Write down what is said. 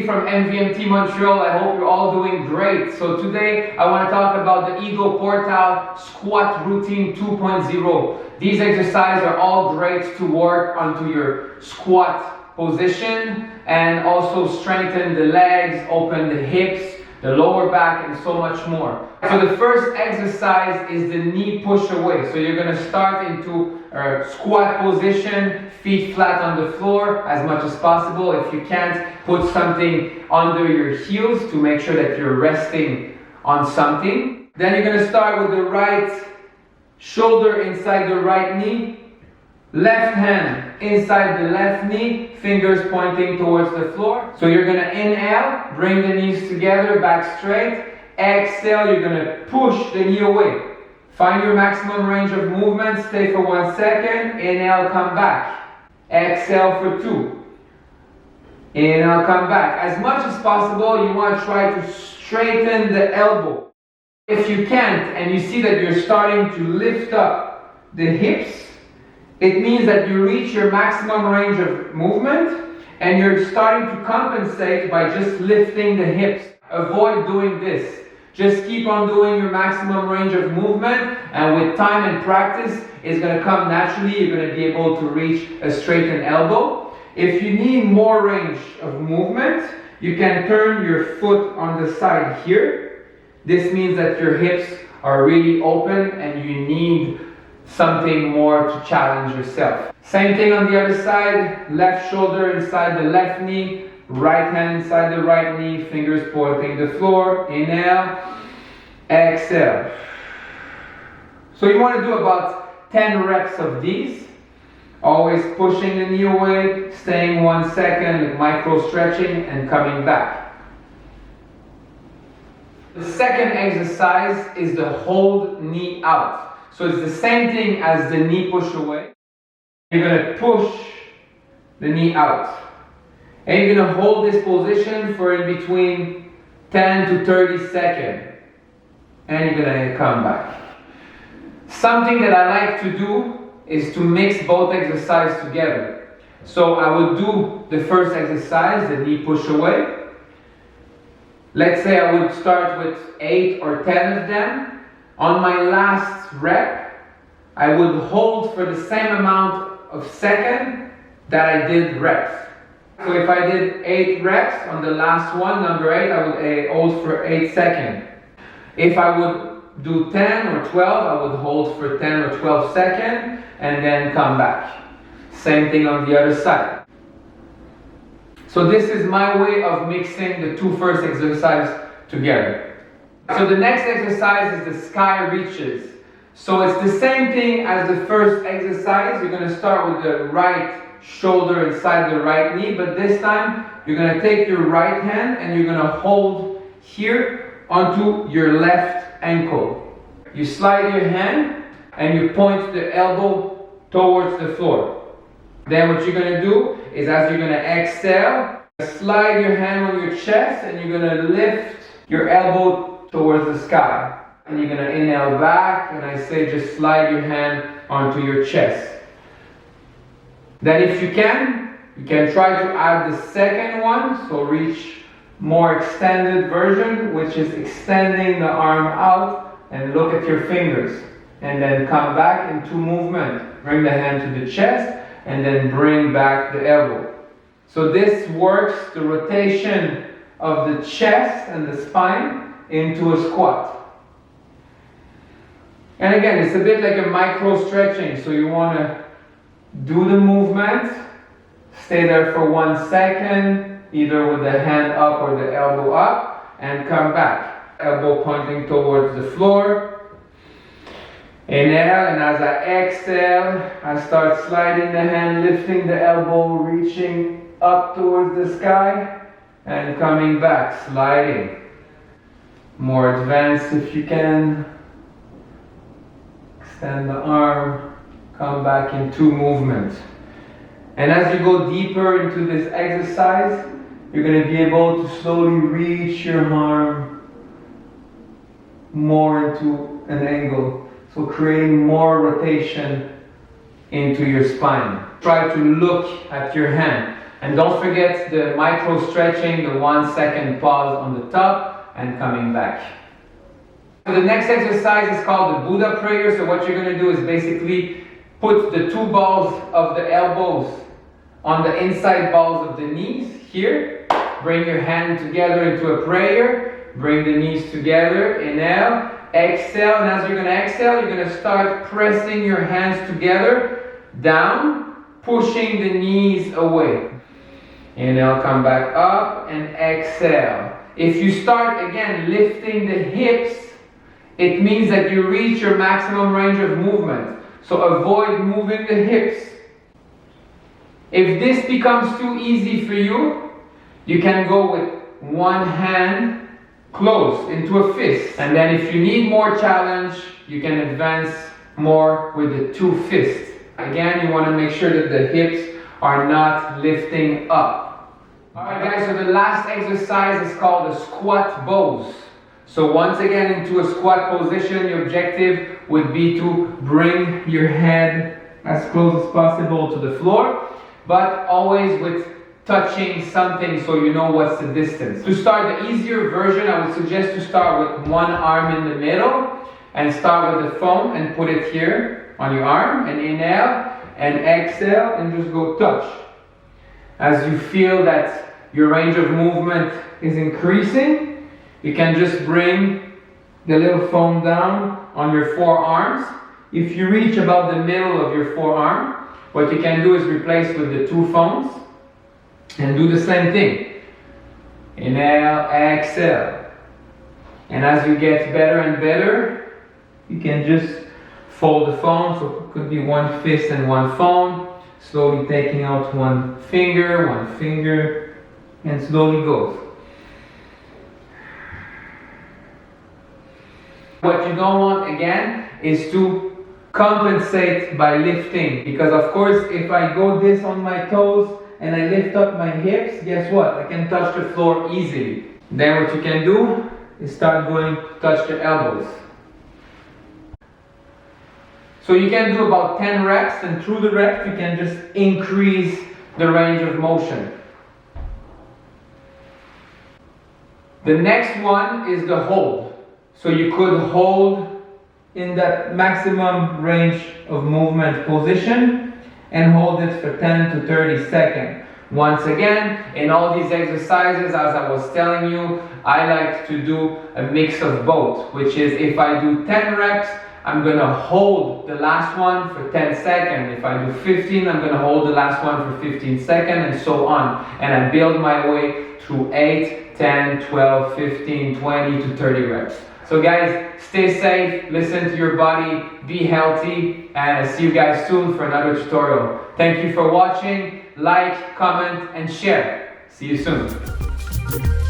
Didier from MVMT Montreal. I hope you're all doing great. So today I want to talk about the Ido Portal Squat Routine 2.0. These exercises are all great to work onto your squat position and also strengthen the legs, open the hips, the lower back, and so much more. So the first exercise is the knee push away. So you're going to start into a squat position, feet flat on the floor as much as possible. If you can't, put something under your heels to make sure that you're resting on something. Then you're going to start with the right shoulder inside the right knee, left hand inside the left knee, fingers pointing towards the floor. So you're going to inhale, bring the knees together, back straight. Exhale, you're going to push the knee away. Find your maximum range of movement, stay for 1 second, inhale, come back. Exhale for 2. Inhale, come back. As much as possible, you want to try to straighten the elbow. If you can't, and you see that you're starting to lift up the hips, it means that you reach your maximum range of movement and you're starting to compensate by just lifting the hips. Avoid doing this. Just keep on doing your maximum range of movement, and with time and practice, it's going to come naturally. You're going to be able to reach a straightened elbow. If you need more range of movement, you can turn your foot on the side here. This means that your hips are really open and you need something more to challenge yourself. Same thing on the other side, left shoulder inside the left knee, right hand inside the right knee, fingers pointing the floor. Inhale, exhale. So you want to do about 10 reps of these, always pushing the knee away, staying 1 second with micro stretching and coming back. The second exercise is the hold knee out. So it's the same thing as the knee push away. You're going to push the knee out. And you're going to hold this position for in between 10 to 30 seconds. And you're going to come back. Something that I like to do is to mix both exercises together. So I would do the first exercise, the knee push away. Let's say I would start with 8 or 10 of them. On my last rep, I would hold for the same amount of seconds that I did reps. So if I did 8 reps on the last one, number 8, I would hold for 8 seconds. If I would do 10 or 12, I would hold for 10 or 12 seconds and then come back. Same thing on the other side. So this is my way of mixing the two first exercises together. So the next exercise is the sky reaches. So it's the same thing as the first exercise. You're going to start with the right shoulder inside the right knee, but this time you're going to take your right hand and you're going to hold here onto your left ankle. You slide your hand and you point the elbow towards the floor. Then what you're going to do is, as you're going to exhale, slide your hand on your chest and you're going to lift your elbow towards the sky. And you're going to inhale back, and I say just slide your hand onto your chest. Then if you can try to add the second one, so reach more extended version, which is extending the arm out and look at your fingers. And then come back into movement. Bring the hand to the chest and then bring back the elbow. So this works the rotation of the chest and the spine into a squat. And again, it's a bit like a micro stretching, so you want to do the movement, stay there for 1 second, either with the hand up or the elbow up, and come back. Elbow pointing towards the floor. Inhale, and as I exhale, I start sliding the hand, lifting the elbow, reaching up towards the sky, and coming back, sliding. More advanced if you can. Extend the arm, come back in 2 movements. And as you go deeper into this exercise, you're going to be able to slowly reach your arm more into an angle. So creating more rotation into your spine. Try to look at your hand And don't forget the micro stretching, the 1 second pause on the top and coming back. The next exercise is called the Buddha prayer. So what you're going to do is basically put the two balls of the elbows on the inside balls of the knees here. Bring your hand together into a prayer. Bring the knees together. Inhale, exhale. And as you're going to exhale, you're going to start pressing your hands together, down, pushing the knees away. Inhale, come back up and exhale. If you start again lifting the hips, it means that you reach your maximum range of movement. So avoid moving the hips. If this becomes too easy for you, you can go with one hand closed into a fist. And then if you need more challenge, you can advance more with the two fists. Again, you want to make sure that the hips are not lifting up. Alright guys, so the last exercise is called the squat bows. So once again into a squat position, your objective would be to bring your head as close as possible to the floor, but always with touching something so you know what's the distance. To start the easier version, I would suggest to start with one arm in the middle and start with the foam and put it here on your arm and inhale and exhale and just go touch. As you feel that your range of movement is increasing, you can just bring the little foam down on your forearms. If you reach about the middle of your forearm, what you can do is replace with the two foams and do the same thing. Inhale, exhale. And as you get better and better, you can just fold the foam. So it could be one fist and one foam. Slowly taking out one finger, and slowly goes. What you don't want again is to compensate by lifting, because of course if I go this on my toes and I lift up my hips, guess what? I can touch the floor easily. Then what you can do is start going to touch the elbows. So you can do about 10 reps, and through the reps you can just increase the range of motion. The next one is the hold. So you could hold in that maximum range of movement position and hold it for 10 to 30 seconds. Once again, in all these exercises, as I was telling you, I like to do a mix of both, which is if I do 10 reps, I'm going to hold the last one for 10 seconds. If I do 15, I'm going to hold the last one for 15 seconds, and so on. And I build my way through 8, 10, 12, 15, 20 to 30 reps. So guys, stay safe, listen to your body, be healthy, and I'll see you guys soon for another tutorial. Thank you for watching. Like, comment, and share. See you soon.